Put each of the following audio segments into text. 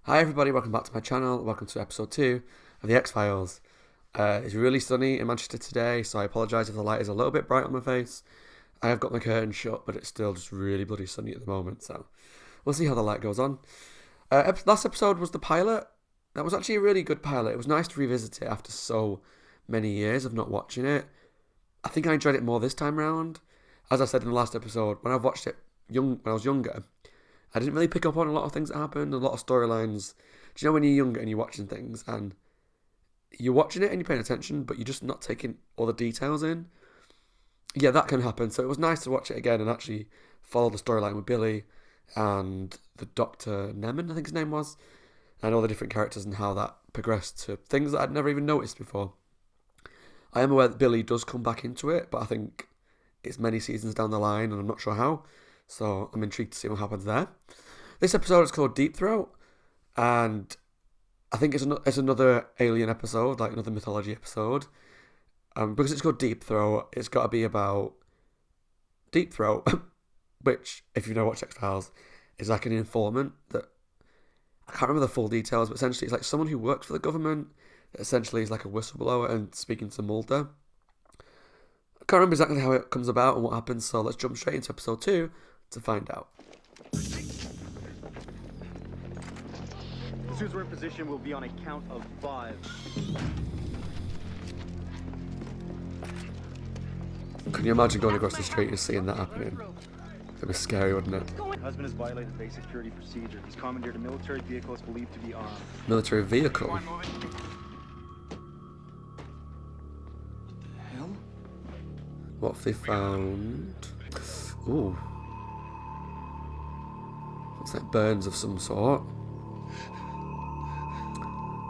Hi everybody, welcome back to my channel. Welcome to episode 2 of the X-Files. It's really sunny in Manchester today, so I apologise if the light is a little bit bright on my face. I have got my curtain shut, but it's still just really bloody sunny at the moment, so we'll see how the light goes on. Last episode was the pilot. That was actually a really good pilot. It was nice to revisit it after so many years of not watching it. I think I enjoyed it more this time round. As I said in the last episode, when I watched it when I was younger, I didn't really pick up on a lot of things that happened, a lot of storylines. Do you know when you're younger and you're watching things and you're watching it and you're paying attention, but you're just not taking all the details in? Yeah, that can happen. So it was nice to watch it again and actually follow the storyline with Billy and the Dr. Nemen, I think his name was, and all the different characters and how that progressed to things that I'd never even noticed before. I am aware that Billy does come back into it, but I think it's many seasons down the line and I'm not sure how. So I'm intrigued to see what happens there. This episode is called Deep Throat, and I think it's another alien episode, like another mythology episode. Because it's called Deep Throat, it's got to be about Deep Throat, which, if you know watch X-Files, is like an informant that, I can't remember the full details, but essentially it's like someone who works for the government, that essentially is like a whistleblower and speaking to Mulder. I can't remember exactly how it comes about and what happens, so let's jump straight into episode 2 to find out. As soon as we're in position, we'll be on a count of 5. Can you imagine going across the street and seeing that happening? It'd be scary, wouldn't it? Husband has violated basic security procedure. He's commandeered a military vehicle is believed to be armed. Military vehicle? Hell? What have they found? Ooh. Looks like burns of some sort.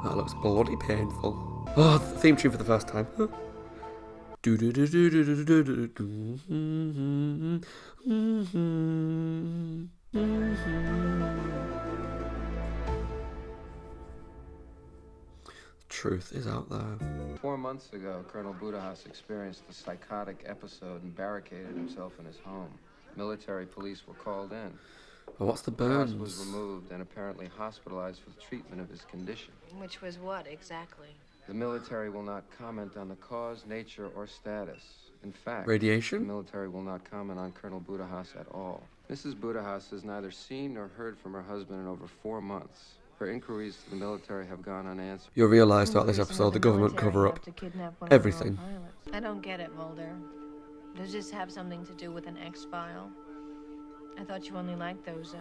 That looks bloody painful. Oh, the theme tune for the first time. Truth is out there. 4 months ago, Colonel Budahas experienced a psychotic episode and barricaded himself in his home. Military police were called in. Well, what's the Budahas burns? was removed and apparently hospitalized for the treatment of his condition. Which was what, exactly? The military will not comment on the cause, nature, or status. In fact, Radiation? the military will not comment on Colonel Budahas at all. Mrs. Budahas has neither seen nor heard from her husband in over 4 months. Her inquiries to the military have gone unanswered. You'll realise throughout this episode the government cover up everything. I don't get it, Mulder. Does this have something to do with an X-file? I thought you only liked those,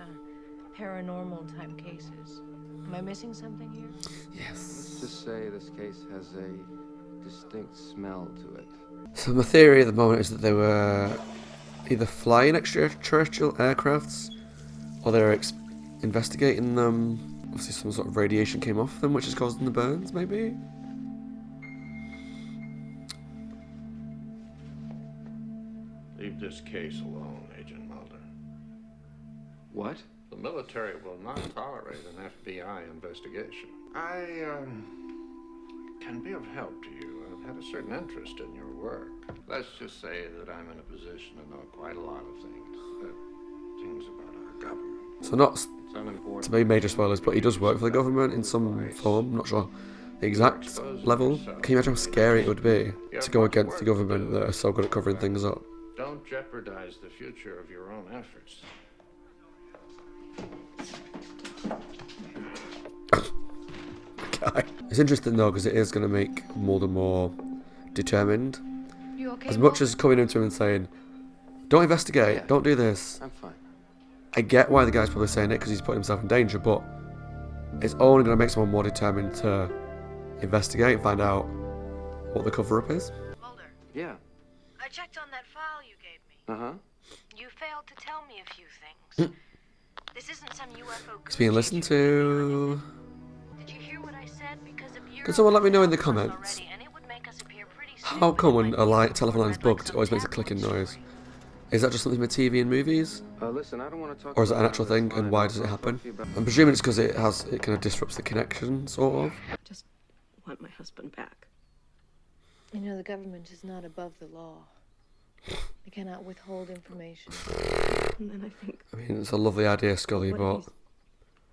paranormal type cases. Am I missing something here? Yes. Let's just say this case has a distinct smell to it. So my theory at the moment is that they were either flying extraterrestrial aircrafts or they were investigating them. Obviously some sort of radiation came off them which is causing the burns, maybe? Leave this case alone, Agent Mulder. What? The military will not tolerate an FBI investigation. I can be of help to you. I've had a certain interest in your work. Let's just say that I'm in a position to know quite a lot of things about our government. So not It's unimportant. to be major spoilers, but he does work for the government in some form. I'm not sure the exact level. Can you imagine how scary it would be to go against the government that are so good at covering things up? Don't jeopardize the future of your own efforts. Okay. It's interesting though because it is going to make Mulder more determined. You okay, As much Mulder? as coming into him and saying, don't investigate, Yeah. don't do this. I'm fine. I get why the guy's probably saying it because he's putting himself in danger, but it's only going to make someone more determined to investigate and find out what the cover-up is. Mulder, Yeah. I checked on that file you gave me. Uh-huh. You failed to tell me a few things. This isn't some UFO It's being listened to. Did you hear what I said? Because if you're Can someone let me know in the comments? already, and it would make us appear pretty How stupid, come when like a this, telephone line's I'd like bugged, it some always makes a tabloid clicking noise? story. Is that just something with TV and movies? Listen, I don't want to talk Or is it an about actual this thing, line. and why I'll does it talk happen? to you about- I'm presuming it's because it kind of disrupts the connection, sort of. Just want my husband back. You know, the government is not above the law. They cannot withhold information. And then I think, I mean, it's a lovely idea, Scully, what but if he's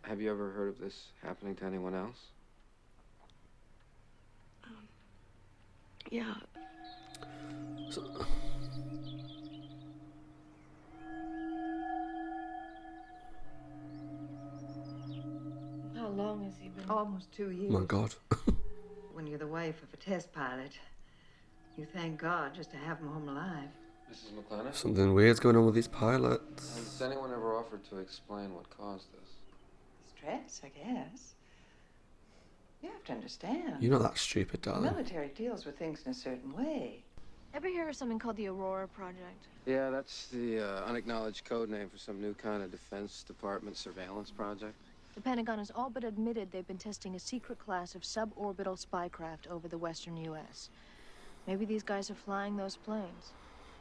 Have you ever heard of this happening to anyone else? Yeah. So, How long has he been? Almost 2 years. oh my God. When you're the wife of a test pilot, you thank God just to have him home alive. Mrs. McLennan? Something weird's going on with these pilots. Has anyone ever offered to explain what caused this? Stress, I guess. You have to understand. You're not that stupid, The darling. military deals with things in a certain way. Ever hear of something called the Aurora Project? Yeah, that's the unacknowledged code name for some new kind of Defense Department surveillance project. The Pentagon has all but admitted they've been testing a secret class of suborbital spycraft over the western U.S. Maybe these guys are flying those planes.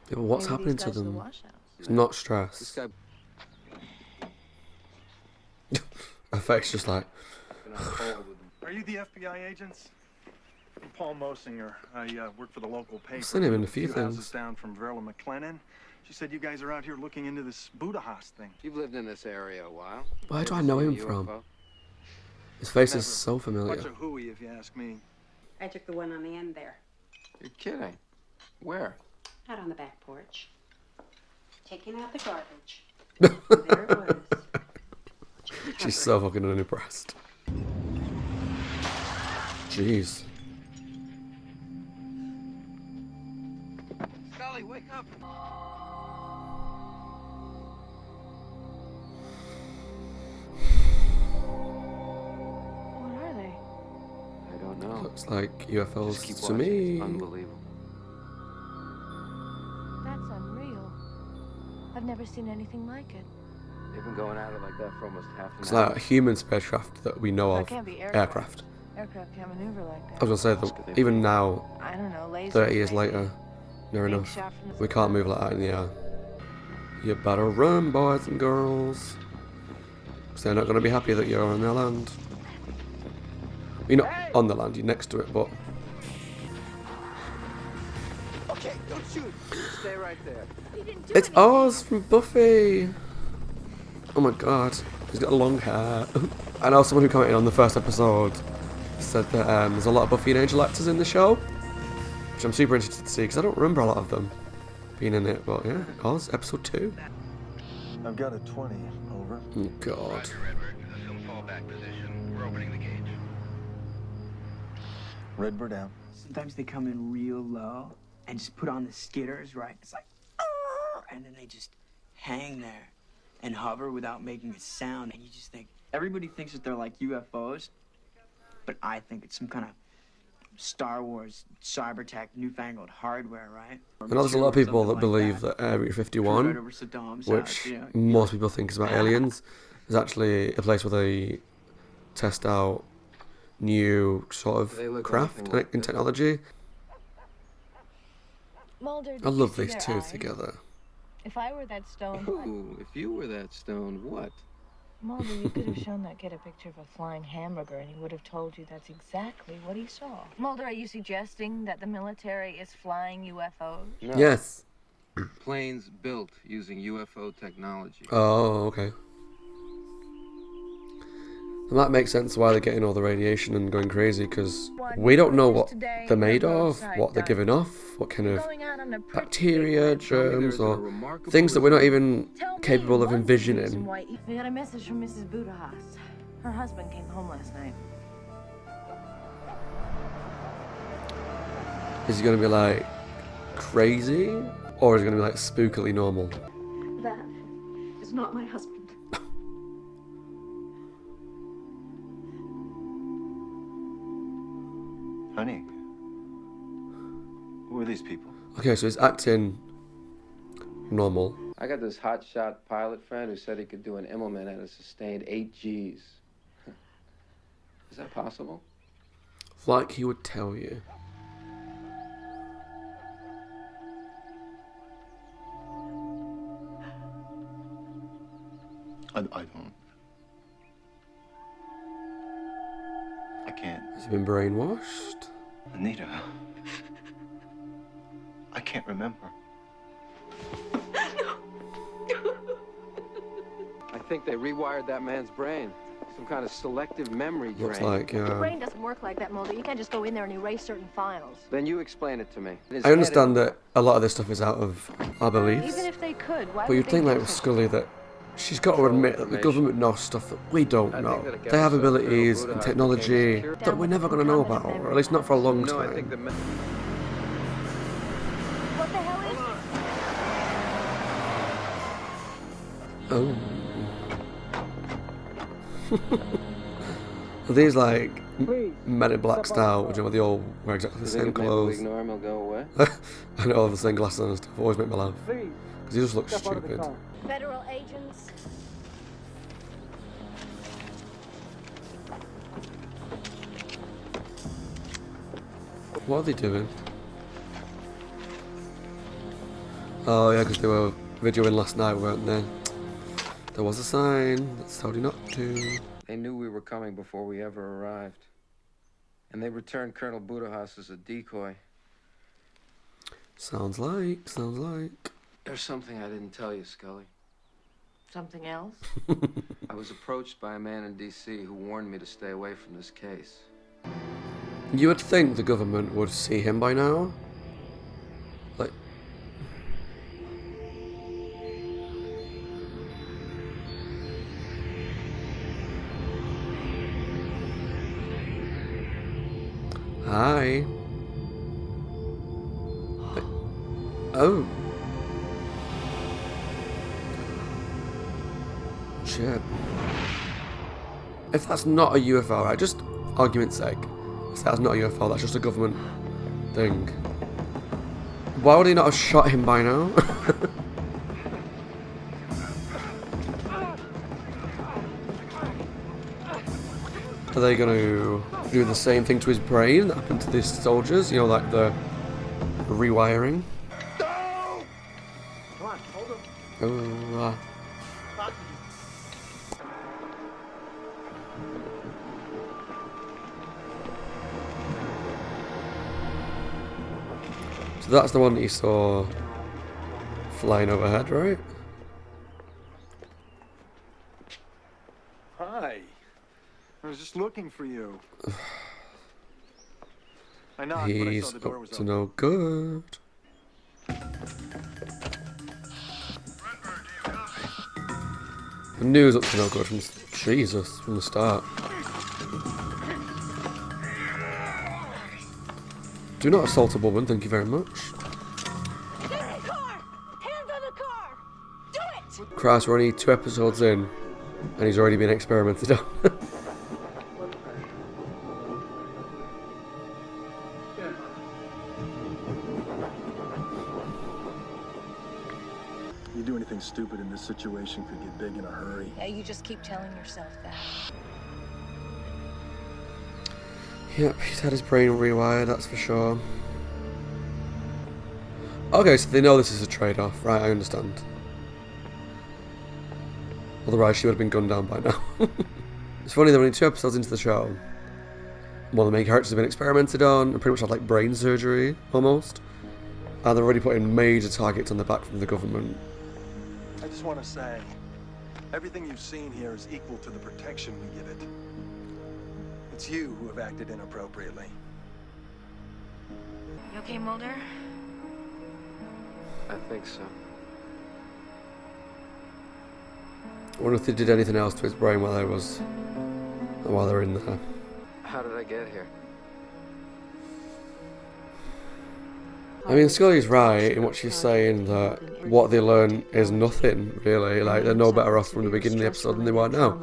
Yeah, but what's Maybe happening these to guys are the them? washouts. It's not This stress. guy Her face just like, been on hold with them. Are you the FBI agents? I'm Paul Mosinger. I work for the local paper. I've seen him in a few houses things. down from Verla McLennan. She said you guys are out here looking into this Buddha Haas thing. You've lived in this area a while. Where do Ever I know seen him a from? UFO? His face Never. is so familiar. Bunch of hooey, if you ask me. I took the one on the end there, You're kidding. Where? out on the back porch, taking out the garbage. There it was. She's so fucking unimpressed. Jeez. Scully, wake up! What are they? I don't know. Looks like Just UFOs keep to watching. me. It's unbelievable. That's unreal. I've never seen anything like it. They've been going at it like that for almost half an It's hour. like a human spacecraft that we know That of. can't be Aircraft. Aircraft can't maneuver like I that. was gonna say that even now, I don't know, lasers 30 years maybe. later, near Big enough, shot from the we can't move like that in the air. You better run, boys and girls. Because they're not going to be happy that you're on their land. You're not on the land, you're next to it, but... Okay, don't shoot. Stay right there. He didn't do It's anything. Oz from Buffy! Oh my god, he's got long hair. I know someone who commented on the first episode said that there's a lot of Buffy and Angel actors in the show, which I'm super interested to see because I don't remember a lot of them being in it. But yeah, Oz, episode 2. I've got a 20. Over. Oh god. Assume fallback position. We're opening the gauge. Redbird out. Sometimes they come in real low and just put on the skidders, right? It's like, "Arr!" and then they just hang there and hover without making a sound. And you just think, everybody thinks that they're like UFOs, but I think it's some kind of Star Wars, cyber-tech, newfangled hardware, right? I know there's a lot of people that Something like believe that Area Right 51, over Saddam's which house, you know? most people think is about aliens, is actually a place where they test out new sort They of look craft anything like and this? technology. Mulder, did I you love see these their two eyes? together. If I were that stone, Ooh, if you were that stone, what? Mulder, you could have shown that kid a picture of a flying hamburger and he would have told you that's exactly what he saw. Mulder, are you suggesting that the military is flying UFOs? No. Yes. Planes built using UFO technology. Oh, okay. That makes sense why they're getting all the radiation and going crazy, because we don't know what they're made of, what they're giving off, what kind of Going out on a pretty bacteria, Tell me germs, there's a or remarkable things that we're not result. even Tell me capable of one envisioning. reason why we got a message from Mrs. Budahas. Her husband came home last night. Is he going to be like crazy, or is he going to be like spookily normal? That is not my husband. Honey. Who are these people? Okay, so he's acting normal. I got this hotshot pilot friend who said he could do an Immelman at a sustained 8 Gs. Is that possible? Like he would tell you. I don't. I can't. Has he been brainwashed? Anita. I can't remember. I think they rewired that man's brain. Some kind of selective memory drain. Looks like, Your brain doesn't work like that, Mulder. You can't just go in there and erase certain files. Then you explain it to me. I understand that a lot of this stuff is out of our beliefs. Even if they could, why But would you'd they think, do like with such- Scully, that she's got to admit that the government knows stuff that we don't know. They have abilities and technology that we're never going to know about, or at least not for a long No, I think time. the What the hell is Oh. Are these like Men in Black style, which they all wear exactly the same maybe we clothes? ignore him, he'll go away. I know, all the same glasses on and stuff. Always make me laugh. Because he just looks stupid. Federal agents? What are they doing? Oh yeah, because they were videoing last night, weren't they? There was a sign that told you not to. They knew we were coming before we ever arrived. And they returned Colonel Budahas as a decoy. Sounds like. There's something I didn't tell you, Scully. Something else? I was approached by a man in D.C. who warned me to stay away from this case. You would think the government would see him by now. Like, hi. Oh. Shit. If that's not a UFO, right? Just argument's sake. If that's not a UFO, that's just a government thing. Why would he not have shot him by now? Are they going to do the same thing to his brain that happened to these soldiers? You know, like the rewiring? Oh, So that's the one that you saw flying overhead, right? Hi. I was just looking for you. I knocked, but I He's saw the door up was to open. no good. I knew he was up to no good from Jesus from the start. Do not assault a woman, thank you very much. Get in the car! Hands on the car! Do it! Christ, we're only 2 episodes in, and he's already been experimented on. You do anything stupid in this situation could get big in a hurry. Yeah, you just keep telling yourself that. Yep, he's had his brain rewired, that's for sure. Okay, so they know this is a trade-off, right? I understand. Otherwise, she would have been gunned down by now. It's funny, they're only 2 episodes into the show. One of the main characters have been experimented on, and pretty much had like brain surgery, almost. And they're already putting major targets on the back from the government. I just want to say, everything you've seen here is equal to the protection we give it. It's you who have acted inappropriately. You okay, Mulder? I think so. I wonder if they did anything else to his brain while they were in there. How did I get here? I mean, Scully's right in what she's saying that what they learn is nothing, really. Like, they're no better off from the beginning of the episode than they are now.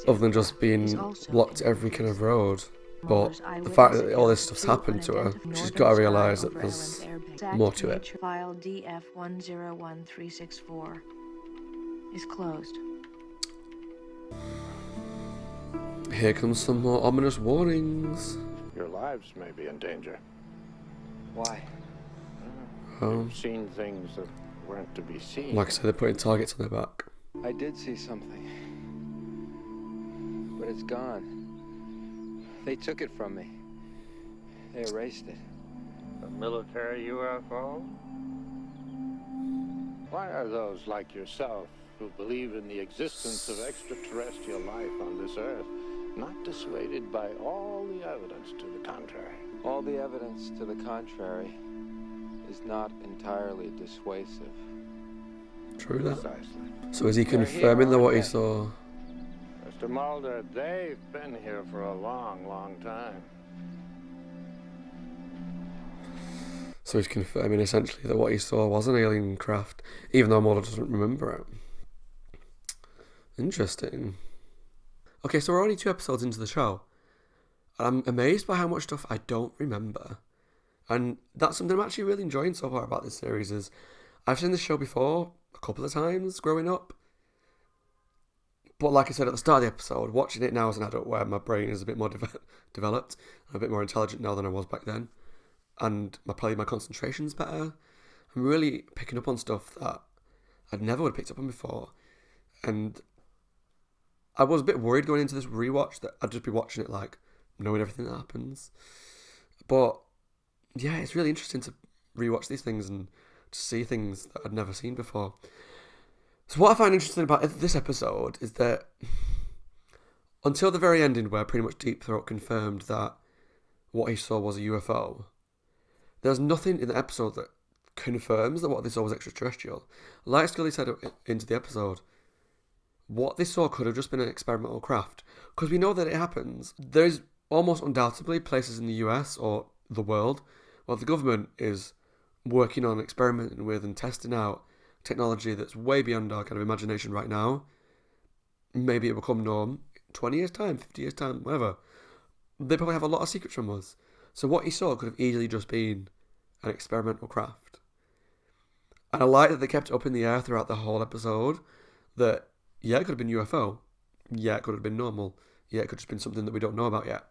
Other than just being blocked every kind of road. But the fact that all this stuff's happened to her, she's got to realise that there's more to it. File DF101364 is closed. Here comes some more ominous warnings. Your lives may be in danger. Why? You've seen things that weren't to be seen. Like I said, they're putting targets on their back. I did see something. But it's gone. They took it from me. They erased it. A military UFO? Why are those like yourself who believe in the existence of extraterrestrial life on this Earth, not dissuaded by all the evidence to the contrary. All the evidence to the contrary is not entirely dissuasive. True that. Precisely. So is he confirming that what he saw? Mr. Mulder, they've been here for a long, long time. So he's confirming essentially that what he saw was an alien craft, even though Mulder doesn't remember it. Interesting. Okay, so we're only 2 episodes into the show, and I'm amazed by how much stuff I don't remember. And that's something I'm actually really enjoying so far about this series. Is I've seen this show before a couple of times growing up, but like I said at the start of the episode, watching it now as an adult, where my brain is a bit more developed, I'm a bit more intelligent now than I was back then, and probably my concentration's better. I'm really picking up on stuff that I never would have picked up on before, and I was a bit worried going into this rewatch that I'd just be watching it like knowing everything that happens. But yeah, it's really interesting to rewatch these things and to see things that I'd never seen before. So what I find interesting about this episode is that until the very ending, where pretty much Deep Throat confirmed that what he saw was a UFO, there's nothing in the episode that confirms that what they saw was extraterrestrial. Like Scully said into the episode, what they saw could have just been an experimental craft, because we know that it happens. There's almost undoubtedly places in the US or the world where the government is working on experimenting with and testing out technology that's way beyond our kind of imagination right now. Maybe it will become norm 20 years time, 50 years time, whatever. They probably have a lot of secrets from us. So what he saw could have easily just been an experimental craft. And I like that they kept it up in the air throughout the whole episode, that yeah, it could have been UFO. Yeah, it could have been normal. Yeah, it could have just been something that we don't know about yet.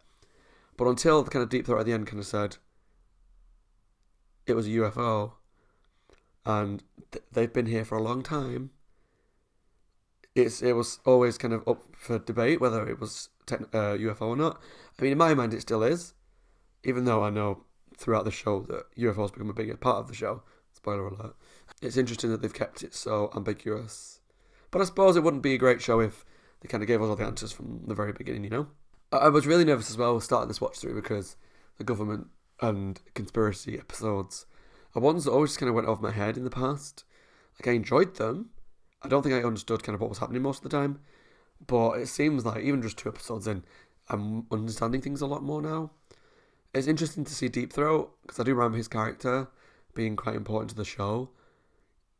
But until the kind of Deep Throat at the end kind of said it was a UFO, and they've been here for a long time, it was always kind of up for debate whether it was UFO or not. I mean, in my mind, it still is, even though I know throughout the show that UFOs become a bigger part of the show. Spoiler alert. It's interesting that they've kept it so ambiguous. But I suppose it wouldn't be a great show if they kind of gave us all the answers from the very beginning, you know? I was really nervous as well starting this watch through, because the government and conspiracy episodes are ones that always just kind of went over my head in the past. Like, I enjoyed them. I don't think I understood kind of what was happening most of the time. But it seems like even just 2 episodes in, I'm understanding things a lot more now. It's interesting to see Deep Throat, because I do remember his character being quite important to the show.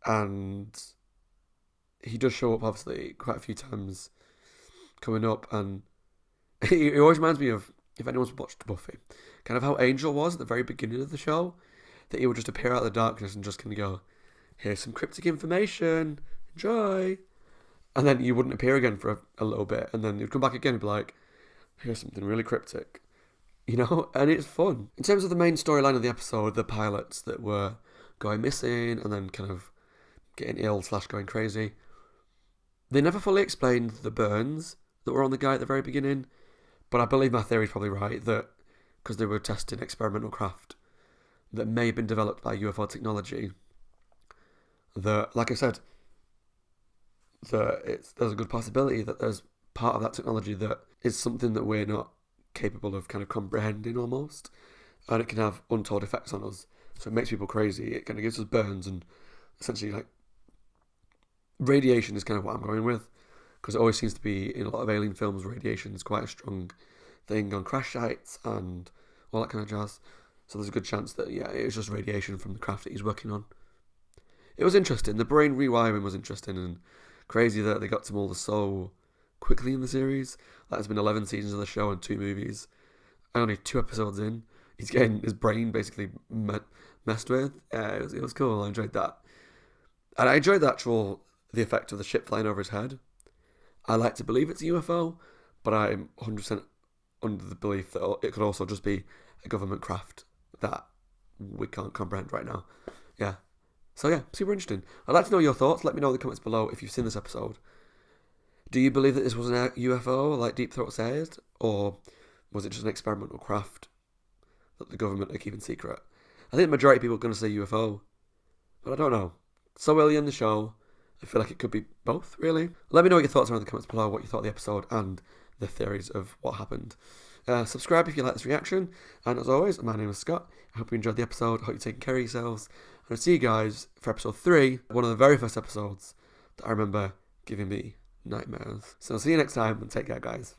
And he does show up, obviously, quite a few times coming up, and he always reminds me of, if anyone's watched Buffy, kind of how Angel was at the very beginning of the show, that he would just appear out of the darkness and just kind of go, here's some cryptic information, enjoy, and then he wouldn't appear again for a little bit, and then he'd come back again and be like, here's something really cryptic, you know, and it's fun. In terms of the main storyline of the episode, the pilots that were going missing and then kind of getting ill / going crazy, they never fully explained the burns that were on the guy at the very beginning, but I believe my theory is probably right, that because they were testing experimental craft that may have been developed by UFO technology, that, like I said, there's a good possibility that there's part of that technology that is something that we're not capable of kind of comprehending almost, and it can have untold effects on us. So it makes people crazy, it kind of gives us burns, and essentially like radiation is kind of what I'm going with, because it always seems to be in a lot of alien films, radiation is quite a strong thing on crash sites and all that kind of jazz. So there's a good chance that, yeah, it was just radiation from the craft that he's working on. It was interesting. The brain rewiring was interesting, and crazy that they got to Mulder so quickly in the series. That has been 11 seasons of the show and 2 movies. And only 2 episodes in, he's getting his brain basically messed with. It was cool. I enjoyed that. And I enjoyed the effect of the ship flying over his head. I like to believe it's a UFO, but I'm 100% under the belief that it could also just be a government craft that we can't comprehend right now. Yeah. So yeah, super interesting. I'd like to know your thoughts. Let me know in the comments below if you've seen this episode. Do you believe that this was an UFO, like Deep Throat said, or was it just an experimental craft that the government are keeping secret? I think the majority of people are going to say UFO, but I don't know. So early in the show, I feel like it could be both, really. Let me know what your thoughts are in the comments below, what you thought of the episode and the theories of what happened. Subscribe if you like this reaction. And as always, my name is Scott. I hope you enjoyed the episode. I hope you're taking care of yourselves. And I'll see you guys for episode 3, one of the very first episodes that I remember giving me nightmares. So I'll see you next time and take care, guys.